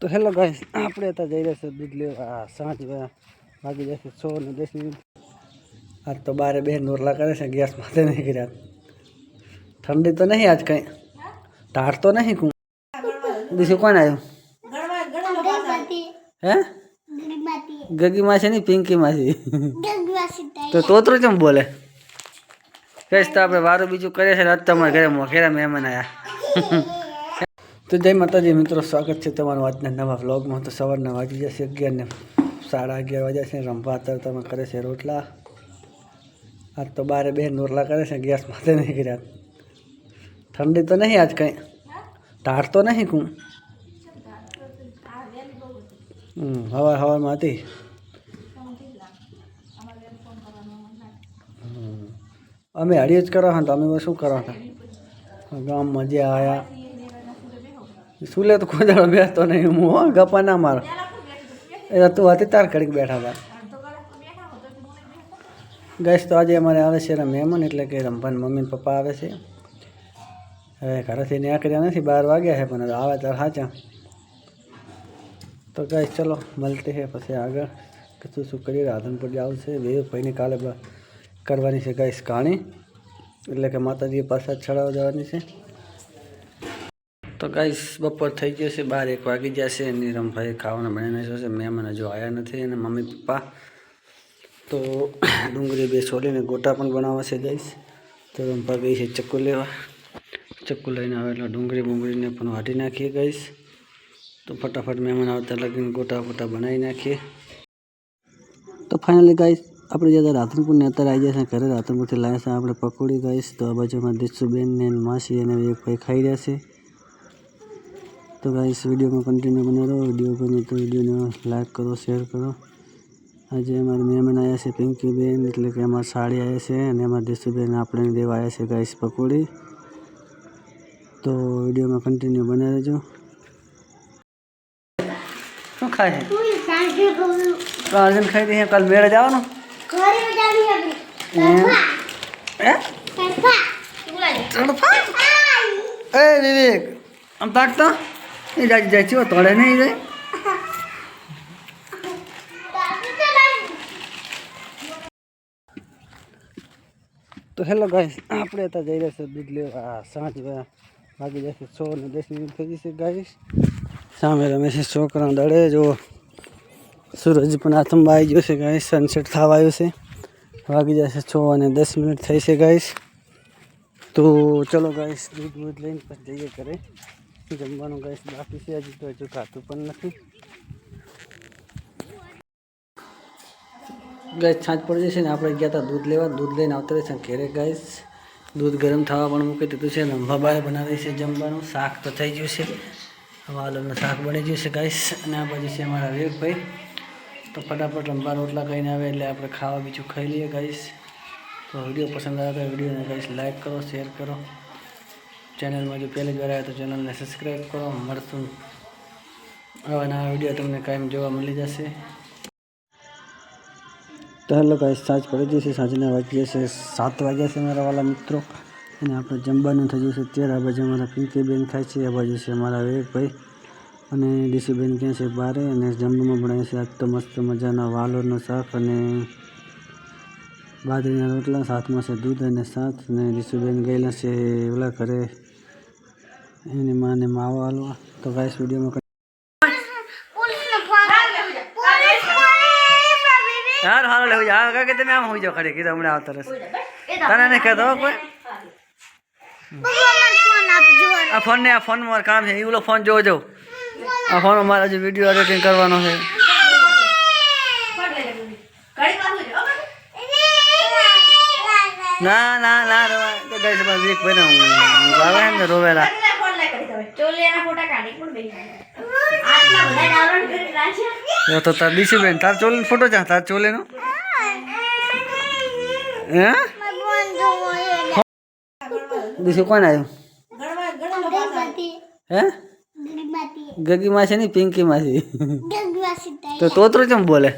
તો hello guys, આપણે અત્યારે જઈ રહ્યા છે દૂધ લેવા. સાંજ વાગી જશે 6 ને 10 મિનિટ. આજ તો બારે બે નોરલા કરે છે, ગેસ માથે નહીં કર્યા. ઠંડી તો નહીં આજ કંઈ, ટાઢ તો નહીં કું. બીજું કોણ આવ્યું? હે ગગી માસી નહીં, પિંકી માસી. તો તોતરું કેમ બોલે? કહીશ તો આપણે વારું બીજું કરીએ છીએ. આજ તમારા ઘરે મોઘેરા મહેમાન આવ્યા. તો જય માતાજી મિત્રો, સ્વાગત છે તમારું આજના નવા વ્લોગમાં. તો સવારના વાગી જશે 11 ને 11:30 વાગ્યા છે. રંભા અત્યારે તમે કરે છે રોટલા. આજ તો બારે બે નોરલા કરે છે, ગેસ માથે નહીં કર્યા. ઠંડી તો નહીં આજ કંઈ, ટાઢ તો નહીં કું. હવામાં હતી. અમે હળી જ કરવા હતા. અમે શું કરવા હતા? ગામમાં જે આવ્યા સુલે તો કોઈ દાડો બેસતો નહીં. હું ગપ્પા ના મારો. એ તું હતી તાર ઘડીક બેઠા હતા. ગઈશ તો આજે અમારે આવે છે એના મહેમાન, એટલે કે રંભાન મમ્મી ને પપ્પા આવે છે. હવે ઘરેથી નીકળ્યા નથી, 12 વાગ્યા છે, પણ આવે ત્યારે સાચા. તો ગઈશ ચલો મળતે છે પછી આગળ કશું શું કરીએ. રાધનપુર જવું છે. ભાઈની કાલે કરવાની છે ગઈશ કાણી, એટલે કે માતાજી પાસે ચડાવવા જવાની છે. તો ગાઈસ બપોર થઈ ગયો છે, 12-1 વાગી જશે. એની રમભાઈ ખાવાના બનાવીને છે. મહેમાન હજુ આવ્યા નથી, અને મમ્મી પપ્પા તો ડુંગળી બે છોડીને ગોટા પણ બનાવવા છે ગાઈસ. તો રમભા ગઈ છે ચક્કુ લેવા. ચક્કુ લઈને આવે એટલે ડુંગળીને પણ વાટી નાખીએ ગાઈસ. તો ફટાફટ મહેમાન આવતા લગીને ગોટા બનાવી નાખીએ. તો ફાઇનલી ગાઈસ આપણે જ્યાં રાધનપુરને અત્યારે આવી જશે ઘરે. રાધનપુરથી લાવ્યા છે આપણે પકોડી ગાઈસ. તો આ બાજુમાં દિશુબેન ને માસી અને એક ભાઈ ખાઈ રહ્યા છે. તો ગાઈસ વિડીયોમાં કન્ટિન્યુ બને રહો. વિડીયો ગમે તો વિડીયોને લાઈક કરો, શેર કરો. આજે અમારે મહેમાન આવ્યા છે પિંકીબેન, એટલે કે અમારા સાડી આવ્યા છે, અને અમારા દિશુબેન આપણે દેવા આવ્યા છે ગાઈસ પકોડી. તો વિડીયોમાં કન્ટિન્યુ બને રહેજો. શું ખાય છે? અર્જુન ખાઈ દઈએ. કાલ મેળે જવાનું. એ વિવેક આમ તાકતો એ જાય છે તોડે નહીં જાય. તો હેલો ગાઈસ, આપણે અત્યારે જઈ રહ્યા છે દૂધ લેવા. સાંજ વાગી જશે 6 ને 10 મિનિટ થઈ જશે ગાઈસ. સામે રમે છે છોકરા દડે. જો સૂરજ પણ આથમવા આવી ગયો છે ગાઈસ. સનસેટ થવા આવ્યો છે. વાગી જશે 6 અને 10 મિનિટ થઈ છે ગાઈસ. તો ચલો ગાઈસ દૂધ લઈને પછી જઈએ ઘરે. જમવાનું ગાઈસ બાકી છે, હજુ ખાતું પણ નથી ગાઈસ. છાંજ પડી જશે ને આપણે ગયા હતા દૂધ લેવા. દૂધ લઈને આવતા રહેશે ઘેરે ગાઈસ. દૂધ ગરમ થવા પણ મૂકી દીધું છે. રંભાબાએ બનાવી છે જમવાનું. શાક તો થઈ ગયું છે, વાલોનું શાક બની ગયું છે ગાઈસ. અને આ બાજુ છે અમારા વિવેકભાઈ. તો ફટાફટ રંભા રોટલા કહીને આવે એટલે આપણે ખાવા બીજું ખાઈ લઈએ ગાઈસ. તો વિડીયો પસંદ આવે તો વિડીયોને ગાઈસ લાઈક કરો, શેર કરો. ચેનલમાં જો પહેલી વાર આવ્યા તો ચેનલને સબસ્ક્રાઈબ કરો. મળશું આવા નવા વિડીયો તમને કાયમ જોવા મળી જશે. તો હેલો ગાઈસ, સાંજ પડી જશે. સાંજના વાગ્યા છે 7 વાગ્યા છે મારા વાલા મિત્રો. અને આપણે જમવાનું થઈ જશે ત્યારે. આ બાજુ અમારા પિંકીબેન ખાય છે, આ બાજુ છે અમારા વિવેકભાઈ અને દિશુબેન ક્યાં છે બારે. અને જમવામાં બનાવે છે આજ તો મસ્ત મજાના વાલોરનું શાક અને બાજરીના રોટલા. સાથમાં છે દૂધ અને શાક. અને દિશુબેન ગયેલા છે ઓલા ઘરે એની માને માવો હાલવા. તો ગાઈસ વિડીયોમાં હારો લેવું જાય કે તમે આમ હોઈ જાઓ ખડે કીધું હમણાં આવતા રહેશે. તને નહીં કહેતો કોઈ. આ ફોનમાં મારે કામ છે. એ ઓલો ફોન જોવો જાઉં. આ ફોનમાં મારે હજુ વિડીયો એડિટિંગ કરવાનો છે. ના તો ગઈ છે વીક ભાઈ હું આવે ને રોવેલા. તો તાર દિશુબેન તાર ચોલે ફોટો જા. તાર ચોલે નો હે દિશુ કોણ આવ્યું? હે ગગી માસી નહીં, પિંકી માસી. તો તોતરું કેમ બોલે?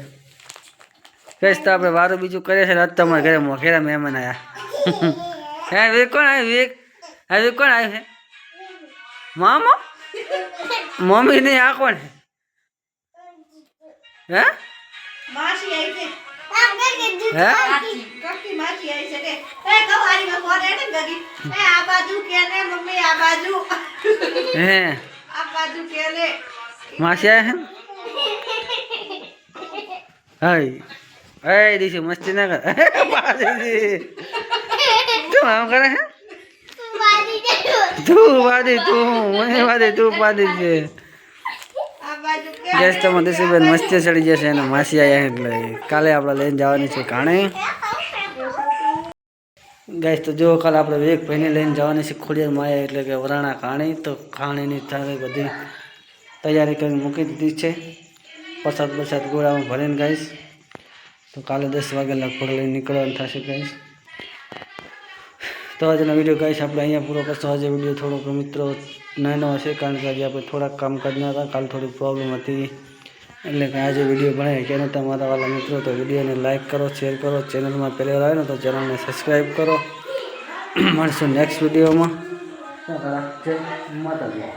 કહીશ તો આપણે વારું બીજું કરીએ છીએ. આજ તમારા ઘરે મોઘેરા મહેમાન આવ્યા. હે વિવેક કોણ આવ્યું? વિવેક કોણ આવ્યું છે? મામા મમ્મી નહીં, આ કોણ? હે માસી આવી છે હે કક્કી માસી આવી છે કે એ કવારીમાં કોણ એને ગગી એ આ બાજુ કે ને મમ્મી આ બાજુ હે આ બાજુ કે ને માસી આયા હે હાય એ દીશે મસ્તી ના કર બાદી તું આમ કરે હે તું વાદી તું મને વાદી તું વાદી છે આ બાજુ કે ગેસ તો મધુસીબેન મસ્તી ચડી જશે અને માસી આયા એટલે કાલે આપણે લઈને જવાની છે કાણે ગેસ તો જો કાલે આપણે એક ભાઈને લઈને જવાની છે ખોડિયાર માયા એટલે કે વરાણા કાણી તો ખાણીની તારે બધી તૈયારી કરીને મૂકી દીધી છે પ્રસાદ ગોળામાં ભરીને ગાઈશ તો કાલે 10 વાગે લગભગ લઈને નીકળવાનું થશે ગાઈશ તો આજનો વિડીયો ગાઈશ આપણે અહીંયા પૂરો કરશો આજે વિડીયો થોડોક મિત્રો નાનો હશે કારણ કે આજે આપણે થોડાક કામકાજના હતા કાલ થોડી પ્રોબ્લેમ હતી એટલે કે આજે વિડીયો બનાવી કે તમારા વાલા મિત્રો તો વિડીયોને લાઇક કરો શેર કરો ચેનલમાં પહેલી વાર આવે ને તો ચેનલને સબસ્ક્રાઈબ કરો મળશું નેક્સ્ટ વિડીયોમાં જય માતાજી